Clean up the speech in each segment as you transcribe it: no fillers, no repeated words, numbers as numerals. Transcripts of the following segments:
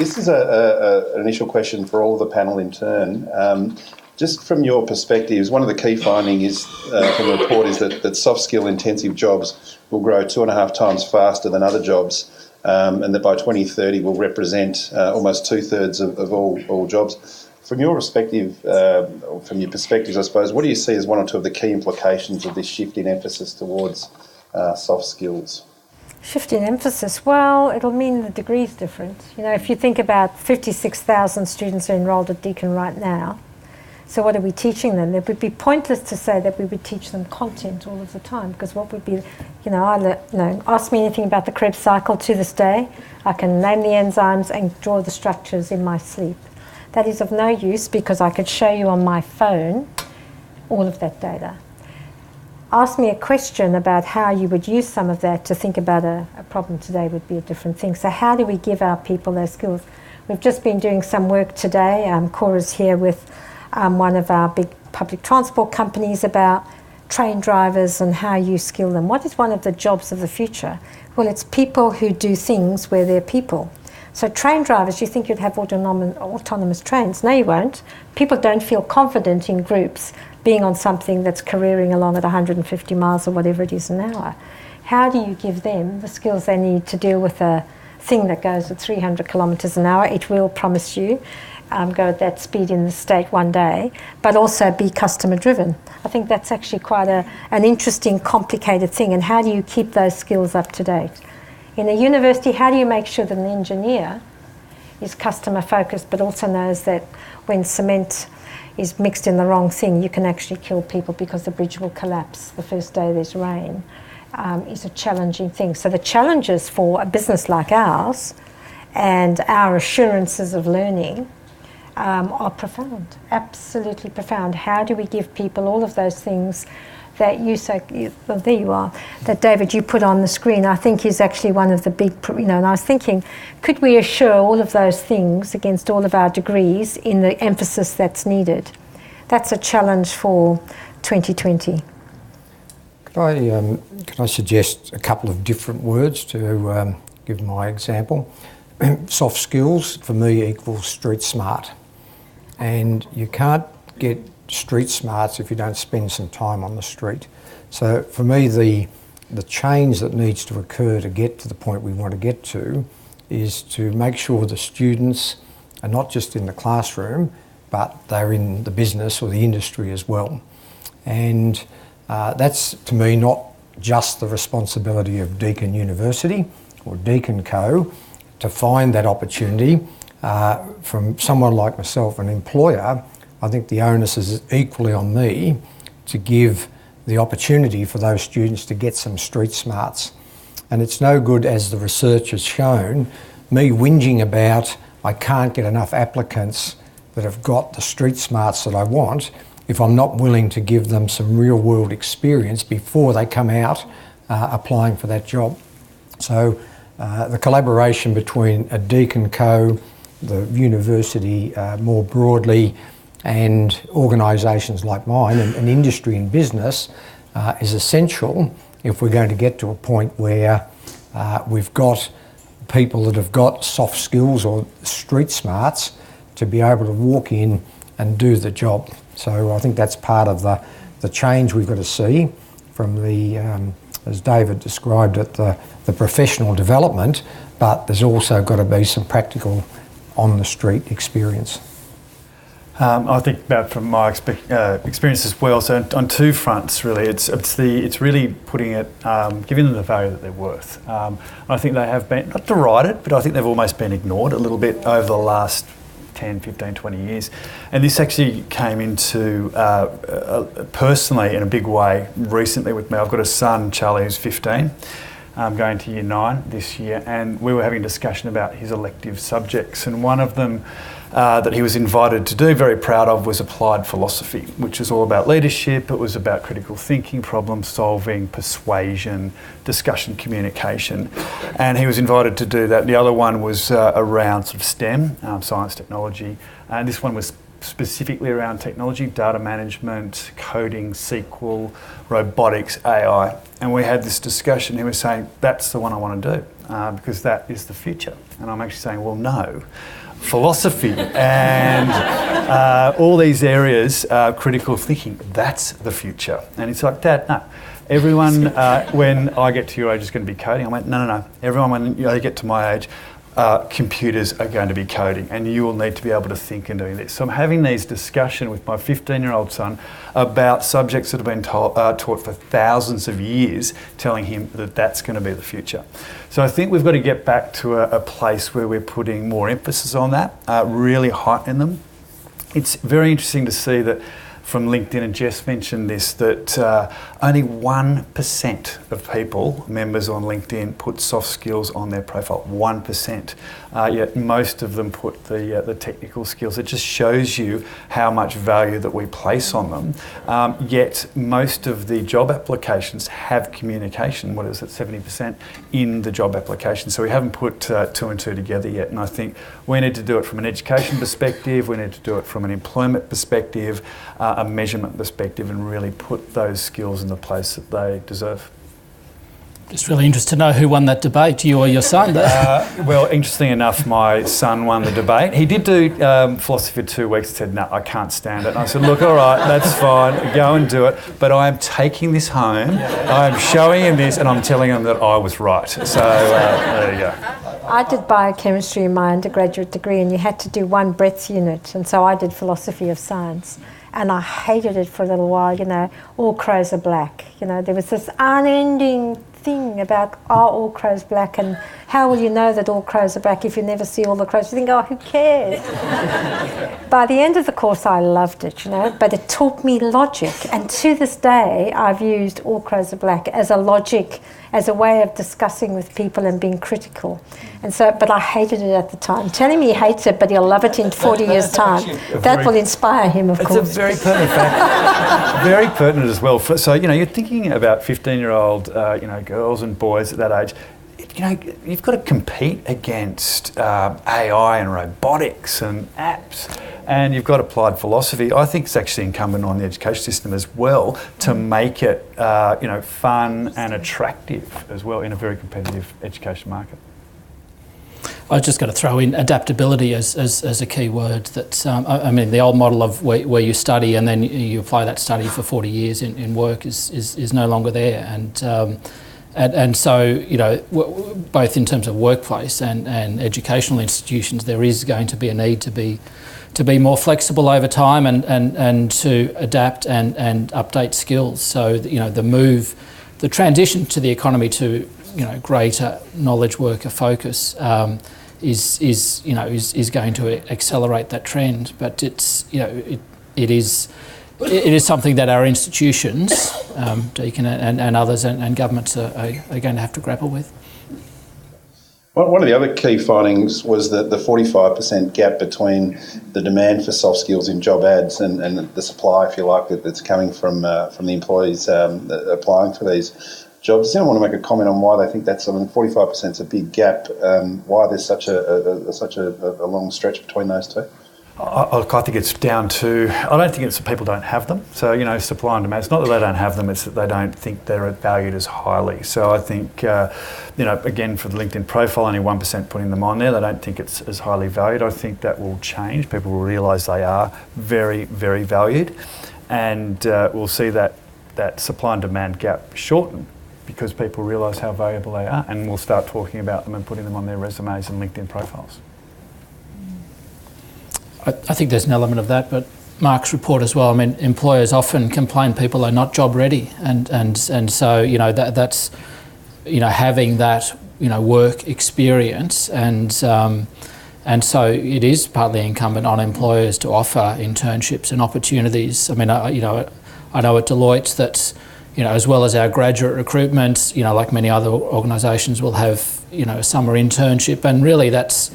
This is an initial question for all of the panel in turn. Just from your perspectives, one of the key findings from the report is that soft skill intensive jobs will grow 2.5 times faster than other jobs, and that by 2030 will represent almost 2/3 of all jobs. From your perspective, or from your perspectives, I suppose, what do you see as one or two of the key implications of this shift in emphasis towards soft skills? Shift in emphasis, well, it'll mean the degree's different. You know, if you think about 56,000 students are enrolled at Deakin right now, so what are we teaching them? It would be pointless to say that we would teach them content all of the time, because what would be, ask me anything about the Krebs cycle to this day, I can name the enzymes and draw the structures in my sleep. That is of no use because I could show you on my phone all of that data. Ask me a question about how you would use some of that to think about a problem today would be a different thing. So how do we give our people those skills? We've just been doing some work today. Cora's here with one of our big public transport companies about train drivers and how you skill them. What is one of the jobs of the future? Well, it's people who do things where they're people. So train drivers, you think you'd have autonomous trains. No, you won't. People don't feel confident in groups being on something that's careering along at 150 miles or whatever it is an hour. How do you give them the skills they need to deal with a thing that goes at 300 kilometres an hour? It will, promise you, go at that speed in the state one day, but also be customer driven. I think that's actually quite an interesting, complicated thing. And how do you keep those skills up to date? In a university, how do you make sure that an engineer is customer focused, but also knows that when cement is mixed in the wrong thing, you can actually kill people because the bridge will collapse the first day there's rain, is a challenging thing. So the challenges for a business like ours and our assurances of learning are profound, absolutely profound. How do we give people all of those things that there you are, that David, you put on the screen, I think is actually one of the big, and I was thinking, could we assure all of those things against all of our degrees in the emphasis that's needed? That's a challenge for 2020. Could I suggest a couple of different words to give my example? Soft skills, for me, equals street smart. And you can't get street smarts if you don't spend some time on the street. So for me, the change that needs to occur to get to the point we want to get to is to make sure the students are not just in the classroom, but they're in the business or the industry as well. And that's, to me, not just the responsibility of Deakin University or DeakinCo to find that opportunity. From someone like myself, an employer, I think the onus is equally on me to give the opportunity for those students to get some street smarts. And it's no good, as the research has shown, me whinging about I can't get enough applicants that have got the street smarts that I want if I'm not willing to give them some real world experience before they come out applying for that job. So the collaboration between a DeakinCo, the university more broadly, and organisations like mine and industry and business is essential if we're going to get to a point where we've got people that have got soft skills or street smarts to be able to walk in and do the job. So I think that's part of the change we've got to see from the, as David described it, the professional development, but there's also got to be some practical on the street experience. I think about from my experience as well. So on two fronts, really, it's really putting it, giving them the value that they're worth. I think they have been not derided, but I think they've almost been ignored a little bit over the last 10, 15, 20 years. And this actually came into personally in a big way recently with me. I've got a son, Charlie, who's 15. Going to year 9 this year, and we were having a discussion about his elective subjects, and one of them that he was invited to do, very proud of, was applied philosophy, which is all about leadership. It was about critical thinking, problem solving, persuasion, discussion, communication, and he was invited to do that. The other one was around sort of STEM, science, technology, and this one was specifically around technology, data management, coding, SQL, robotics, AI. And we had this discussion. He was saying, that's the one I want to do. because that is the future. And I'm actually saying, well, no. Philosophy and all these areas, critical thinking, that's the future. And it's like, Dad, no. Everyone, when I get to your age, is going to be coding. I went, no. Everyone, when you get to my age, computers are going to be coding, and you will need to be able to think and doing this. So I'm having these discussions with my 15-year-old son about subjects that have been taught for thousands of years, telling him that that's going to be the future. So I think we've got to get back to a place where we're putting more emphasis on that, really heightening them. It's very interesting to see that from LinkedIn, and Jess mentioned this, that only 1% of people, members on LinkedIn, put soft skills on their profile. 1%. Yet most of them put the technical skills. It just shows you how much value that we place on them. Yet most of the job applications have communication. What is it, 70% in the job application? So we haven't put 2 and 2 together yet. And I think we need to do it from an education perspective. We need to do it from an employment perspective, a measurement perspective, and really put those skills in the place that they deserve. Just really interested to know who won that debate, you or your son. Well, interestingly enough, my son won the debate. He did do philosophy for 2 weeks and said, no, I can't stand it. And I said, look, all right, that's fine, go and do it. But I am taking this home, I'm showing him this, and I'm telling him that I was right. So there you go. I did biochemistry in my undergraduate degree, and you had to do one breadth unit, and so I did philosophy of science. And I hated it for a little while, all crows are black. There was this unending thing about, are all crows black, and how will you know that all crows are black if you never see all the crows? You think, oh, who cares? By the end of the course, I loved it, but it taught me logic. And to this day, I've used all crows are black as a logic, as a way of discussing with people and being critical. And so, but I hated it at the time. Telling me he hates it, but he'll love it in 40 years' time. That will inspire him, of course. It's a very pertinent fact. Very pertinent as well. So, you're thinking about 15-year-old, girls and boys at that age. You've got to compete against AI and robotics and apps, and you've got applied philosophy. I think it's actually incumbent on the education system as well to make it, fun and attractive as well in a very competitive education market. I was just going to throw in adaptability as a key word. That the old model of where you study and then you apply that study for 40 years in work is no longer there, and so both in terms of workplace and educational institutions, there is going to be a need to be more flexible over time and to adapt and update skills. So the transition to the economy to greater knowledge worker focus is going to accelerate that trend. But it is something that our institutions, Deakin and others and governments are going to have to grapple with. One of the other key findings was that the 45% gap between the demand for soft skills in job ads and the supply, if you like, that's coming from the employees applying for these jobs. Does anyone want to make a comment on why they think that's 45% is a big gap? Why there's such a long stretch between those two? I think it's down to, I don't think it's that people don't have them. So, supply and demand, it's not that they don't have them, it's that they don't think they're valued as highly. So I think, again, for the LinkedIn profile, only 1% putting them on there. They don't think it's as highly valued. I think that will change. People will realise they are very, very valued. And we'll see that supply and demand gap shorten because people realise how valuable they are, and we'll start talking about them and putting them on their resumes and LinkedIn profiles. I think there's an element of that, but Mark's report as well. Employers often complain people are not job ready, and so that's having that work experience, and so it is partly incumbent on employers to offer internships and opportunities. I know at Deloitte that as well as our graduate recruitment, like many other organisations, will have a summer internship, and really that's.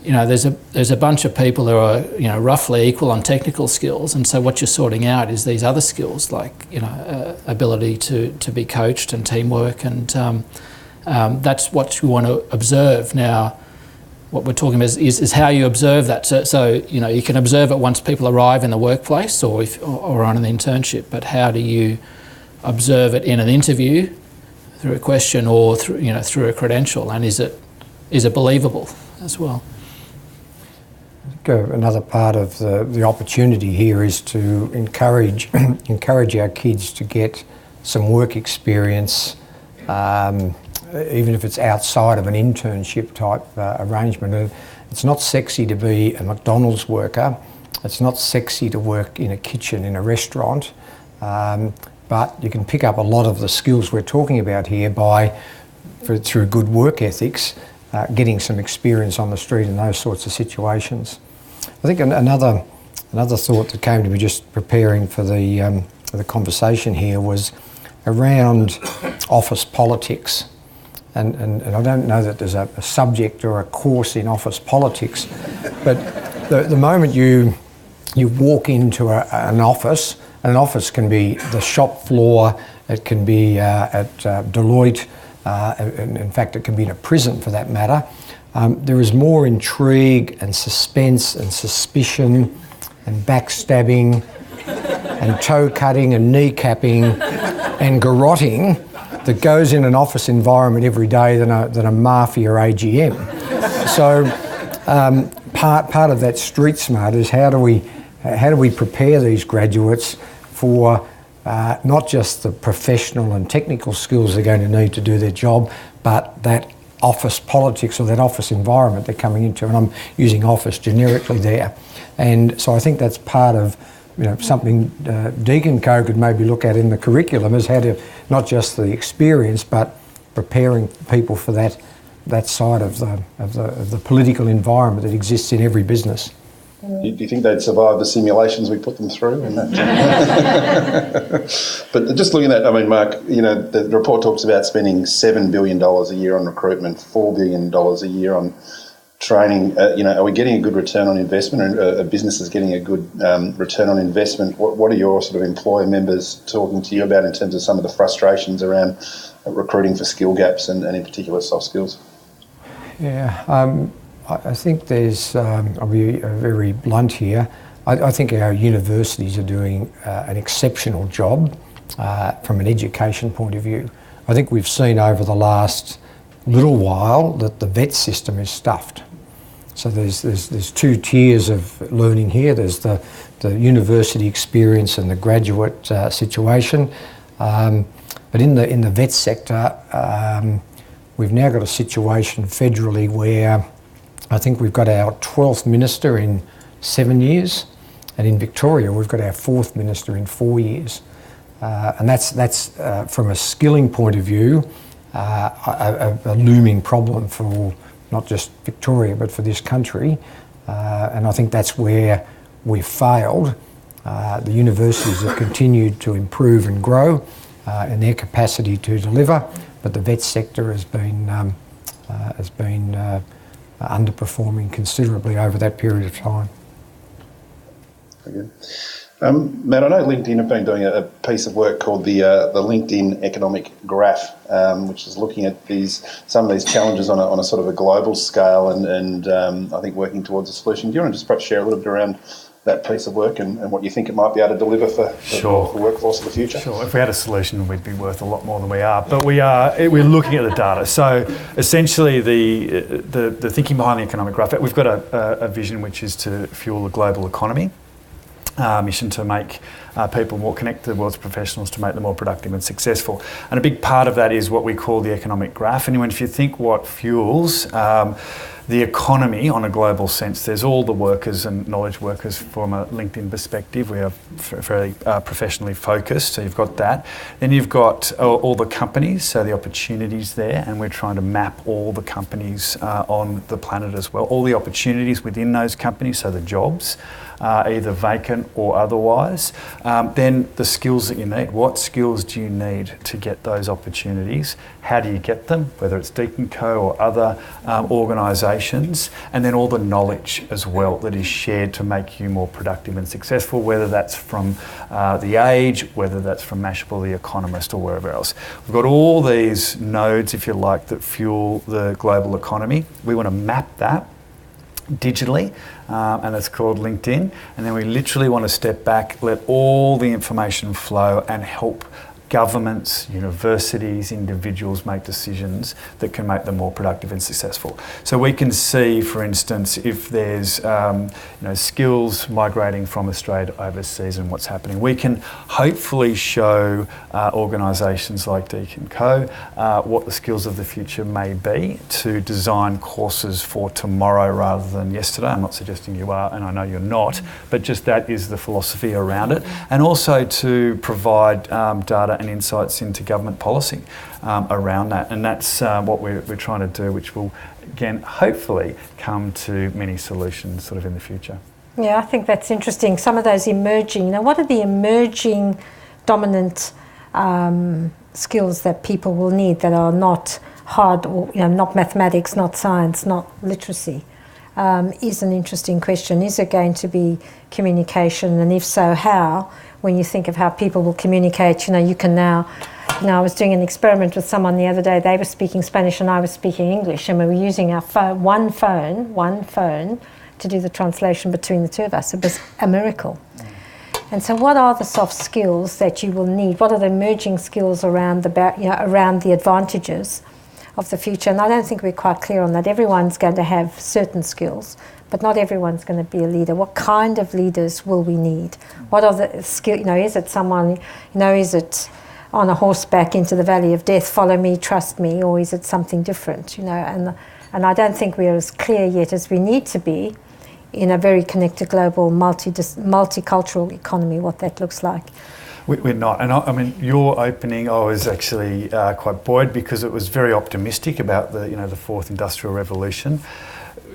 There's a bunch of people who are roughly equal on technical skills, and so what you're sorting out is these other skills like ability to be coached and teamwork, and that's what you want to observe. Now, what we're talking about is how you observe that. So you can observe it once people arrive in the workplace or on an internship, but how do you observe it in an interview through a question or through a credential, and is it believable as well? Another part of the opportunity here is to encourage our kids to get some work experience, even if it's outside of an internship type arrangement. And it's not sexy to be a McDonald's worker. It's not sexy to work in a kitchen in a restaurant, but you can pick up a lot of the skills we're talking about here through good work ethics, getting some experience on the street in those sorts of situations. I think another thought that came to me just preparing for the conversation here was around office politics. And I don't know that there's a subject or a course in office politics, but the moment you walk into an office, and an office can be the shop floor, it can be at Deloitte, and in fact it can be in a prison for that matter, there is more intrigue and suspense and suspicion and backstabbing and toe cutting and kneecapping and garrotting that goes in an office environment every day than a mafia AGM. So part of that street smart is how do we prepare these graduates for not just the professional and technical skills they're going to need to do their job, but that office politics or that office environment they're coming into, and I'm using office generically there. And so I think that's part of something DeakinCo could maybe look at in the curriculum, is how to, not just the experience, but preparing people for that side of the political environment that exists in every business. Do you think they'd survive the simulations we put them through? But just looking at, Mark, the report talks about spending $7 billion a year on recruitment, $4 billion a year on training. Are we getting a good return on investment, or are businesses getting a good return on investment? What are your sort of employer members talking to you about in terms of some of the frustrations around recruiting for skill gaps and in particular soft skills? Yeah. I think there's, I'll be very blunt here, I think our universities are doing an exceptional job from an education point of view. I think we've seen over the last little while that the vet system is stuffed. So there's two tiers of learning here. There's the university experience and the graduate situation. But in the vet sector, we've now got a situation federally where I think we've got our 12th minister in 7 years, and in Victoria we've got our 4th minister in 4 years. And that's from a skilling point of view, a looming problem for not just Victoria but for this country. And I think that's where we've failed. The universities have continued to improve and grow in their capacity to deliver, but the vet sector has been underperforming considerably over that period of time. Very good. Matt, I know LinkedIn have been doing a piece of work called the LinkedIn Economic Graph, which is looking at some of these challenges on a sort of a global scale and I think working towards a solution. Do you want to just perhaps share a little bit around that piece of work and what you think it might be able to deliver for the workforce of the future? Sure. If we had a solution, we'd be worth a lot more than we are. But we're looking at the data. So essentially, the thinking behind the economic graph, we've got a vision which is to fuel the global economy. Mission to make people more connected to the world's professionals, to make them more productive and successful. And a big part of that is what we call the economic graph. And if you think what fuels the economy on a global sense, there's all the workers and knowledge workers from a LinkedIn perspective. We are very professionally focused, so you've got that. Then you've got all the companies, so the opportunities there, and we're trying to map all the companies on the planet as well. All the opportunities within those companies, so the jobs, either vacant or otherwise. Then the skills that you need. What skills do you need to get those opportunities? How do you get them? Whether it's DeakinCo or other organisations. And then all the knowledge as well that is shared to make you more productive and successful, whether that's from The Age, whether that's from Mashable, The Economist, or wherever else. We've got all these nodes, if you like, that fuel the global economy. We want to map that digitally, and it's called LinkedIn. And then we literally want to step back, let all the information flow and help governments, universities, individuals make decisions that can make them more productive and successful. So we can see, for instance, if there's skills migrating from Australia to overseas and what's happening. We can hopefully show organisations like DeakinCo what the skills of the future may be to design courses for tomorrow rather than yesterday. I'm not suggesting you are, and I know you're not, but just that is the philosophy around it. And also to provide data and insights into government policy around that. And that's what we're trying to do, which will, again, hopefully come to many solutions sort of in the future. Yeah, I think that's interesting. Some of those emerging, what are the emerging dominant skills that people will need that are not hard, or not mathematics, not science, not literacy? Is an interesting question. Is it going to be communication, and if so, how? When you think of how people will communicate, you can now, I was doing an experiment with someone the other day. They were speaking Spanish and I was speaking English, and we were using our one phone to do the translation between the two of us. It was a miracle. And so what are the soft skills that you will need? What are the emerging skills around the advantages of the future? And I don't think we're quite clear on that. Everyone's going to have certain skills, but not everyone's going to be a leader. What kind of leaders will we need? What are the skills? Is it someone, is it on a horseback into the valley of death, follow me, trust me, or is it something different? And I don't think we're as clear yet as we need to be in a very connected global multicultural economy, what that looks like. We're not. And I mean, your opening, I was actually quite buoyed because it was very optimistic about the fourth industrial revolution.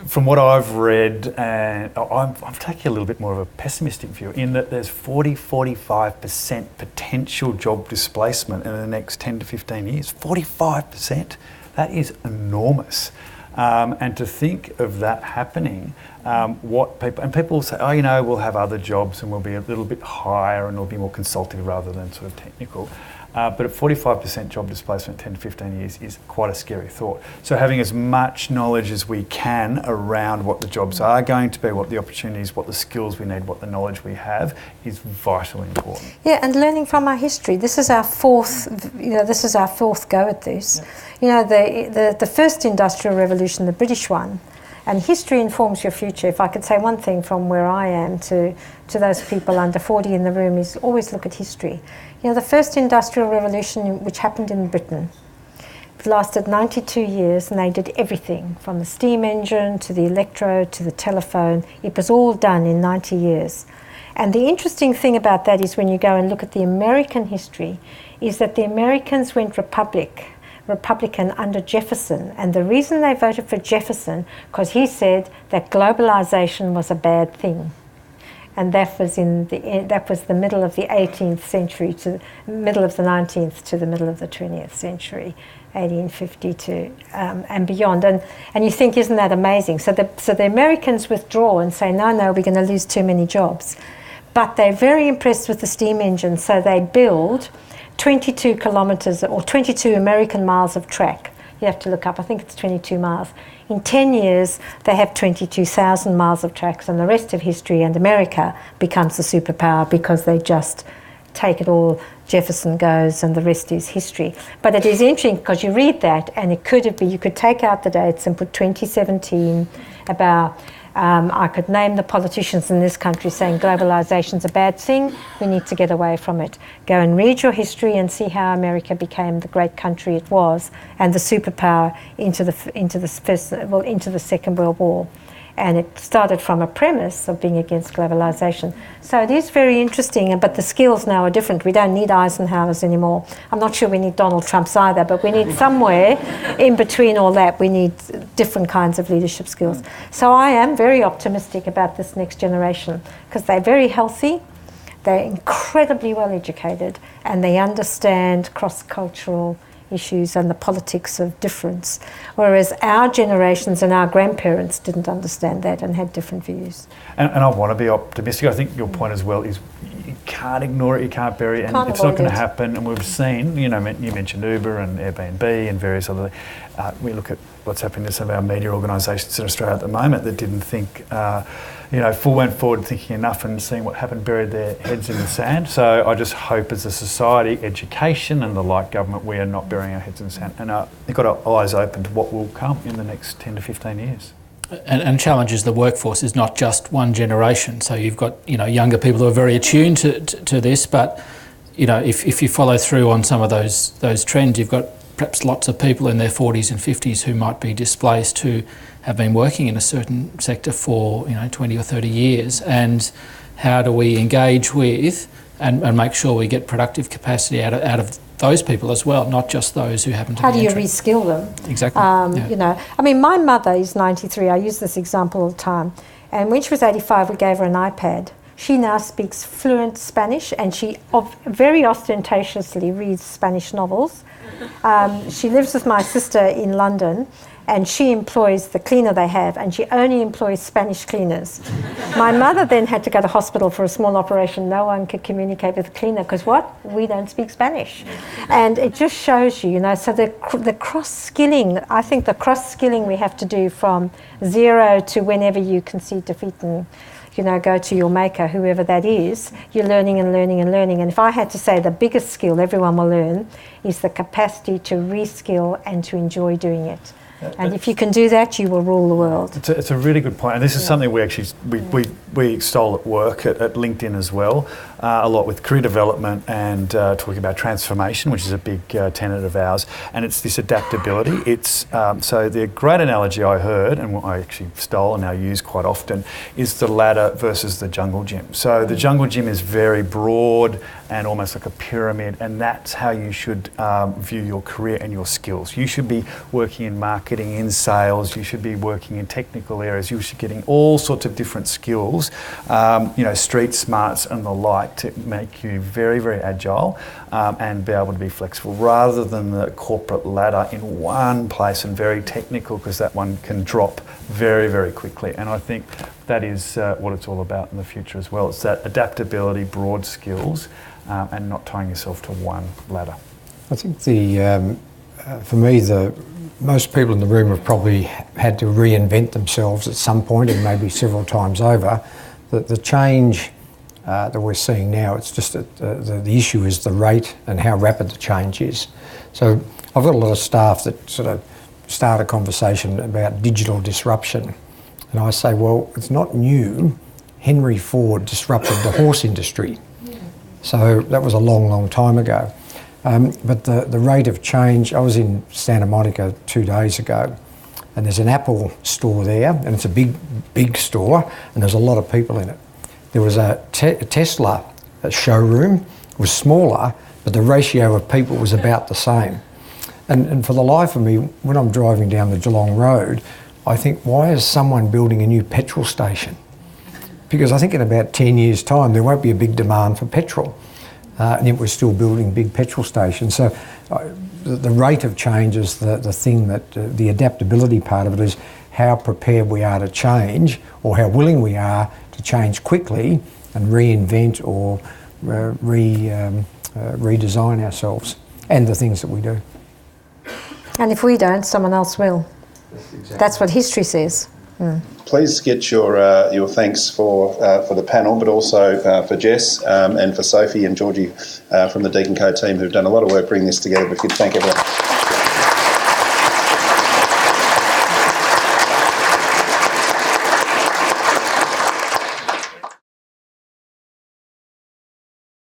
From what I've read, and I'm taking a little bit more of a pessimistic view in that there's 40-45% potential job displacement in the next 10 to 15 years. 45%. That is enormous. And to think of that happening, people will say, we'll have other jobs and we'll be a little bit higher and we'll be more consultative rather than sort of technical. But at 45% job displacement 10 to 15 years is quite a scary thought. So having as much knowledge as we can around what the jobs are going to be, what the opportunities, what the skills we need, what the knowledge we have is vitally important. Yeah, and learning from our history. This is our fourth go at this. The first industrial revolution, the British one, and history informs your future. If I could say one thing from where I am to those people under 40 in the room is always look at history. The first industrial revolution, which happened in Britain, it lasted 92 years, and they did everything from the steam engine to the electrode to the telephone. It was all done in 90 years. And the interesting thing about that is when you go and look at the American history, is that the Americans went Republican under Jefferson, and the reason they voted for Jefferson because he said that globalization was a bad thing, and that was the middle of the 18th century to the middle of the 19th to the middle of the 20th century, 1850 to and beyond. And you think, isn't that amazing? So the Americans withdraw and say, no, we're going to lose too many jobs, but they're very impressed with the steam engine, so they build 22 kilometres or 22 American miles of track. You have to look up, I think it's 22 miles. In 10 years, they have 22,000 miles of tracks, and the rest of history, and America becomes the superpower because they just take it all. Jefferson goes and the rest is history. But it is interesting because you read that and you could take out the dates and put 2017 about I could name the politicians in this country saying globalization's a bad thing, we need to get away from it. Go and read your history and see how America became the great country it was and the superpower into the Second World War. And it started from a premise of being against globalization. So it is very interesting, but the skills now are different. We don't need Eisenhower's anymore. I'm not sure we need Donald Trump's either, but we need somewhere in between all that, we need different kinds of leadership skills. So I am very optimistic about this next generation because they're very healthy, they're incredibly well educated, and they understand cross-cultural issues and the politics of difference, whereas our generations and our grandparents didn't understand that and had different views. And I want to be optimistic. I think your point as well is can't ignore it, you can't bury it, and Can't it's not avoid going to it. happen. And we've seen, you mentioned Uber and Airbnb and various other. We look at what's happening to some of our media organisations in Australia at the moment that didn't think, went forward thinking enough and seeing what happened, buried their heads in the sand. So I just hope as a society, education and the like government, we are not burying our heads in the sand and we've got our eyes open to what will come in the next 10 to 15 years. And challenges the workforce is not just one generation. So you've got younger people who are very attuned to this, but if you follow through on some of those trends, you've got perhaps lots of people in their 40s and 50s who might be displaced, who have been working in a certain sector for 20 or 30 years. And how do we engage with and make sure we get productive capacity out of those people as well, not just those who happen to How be do you entering. reskill them? Exactly. My mother is 93. I use this example all the time. And when she was 85, we gave her an iPad. She now speaks fluent Spanish, and she very ostentatiously reads Spanish novels. She lives with my sister in London, and she employs the cleaner they have, and she only employs Spanish cleaners. My mother then had to go to hospital for a small operation. No one could communicate with the cleaner because we don't speak Spanish. And it just shows you, so the cross-skilling, I think the cross-skilling we have to do from zero to whenever you concede defeat and go to your maker, whoever that is, you're learning and learning and learning. And if I had to say the biggest skill everyone will learn is the capacity to reskill and to enjoy doing it. And if you can do that, you will rule the world. It's a really good point, and this is something we actually we extol at work at LinkedIn as well, a lot with career development and talking about transformation, which is a big tenet of ours, and it's this adaptability. It's so the great analogy I heard and what I actually stole and now use quite often is the ladder versus the jungle gym. So the jungle gym is very broad and almost like a pyramid, and that's how you should view your career and your skills. You should be working in marketing, in sales, you should be working in technical areas, you should be getting all sorts of different skills, street smarts and the like, to make you very, very agile and be able to be flexible, rather than the corporate ladder in one place and very technical, because that one can drop very, very quickly. And I think that is what it's all about in the future as well. It's that adaptability, broad skills, and not tying yourself to one ladder. I think for me, most people in the room have probably had to reinvent themselves at some point, and maybe several times over. The change that we're seeing now, it's just that the issue is the rate and how rapid the change is. So I've got a lot of staff that sort of start a conversation about digital disruption. And I say, well, it's not new. Henry Ford disrupted the horse industry. So that was a long, long time ago. But the rate of change, I was in Santa Monica 2 days ago, and there's an Apple store there, and it's a big, big store, and there's a lot of people in it. There was a Tesla showroom, it was smaller, but the ratio of people was about the same. And for the life of me, when I'm driving down the Geelong Road, I think, why is someone building a new petrol station? Because I think in about 10 years' time, there won't be a big demand for petrol. And yet we're still building big petrol stations. So the rate of change is the thing that, the adaptability part of it is how prepared we are to change, or how willing we are to change quickly and reinvent or redesign ourselves and the things that we do. And if we don't, someone else will. That's what history says. Please get your thanks for the panel, but also for Jess and for Sophie and Georgie from the DeakinCo team, who've done a lot of work bringing this together. We could thank everyone.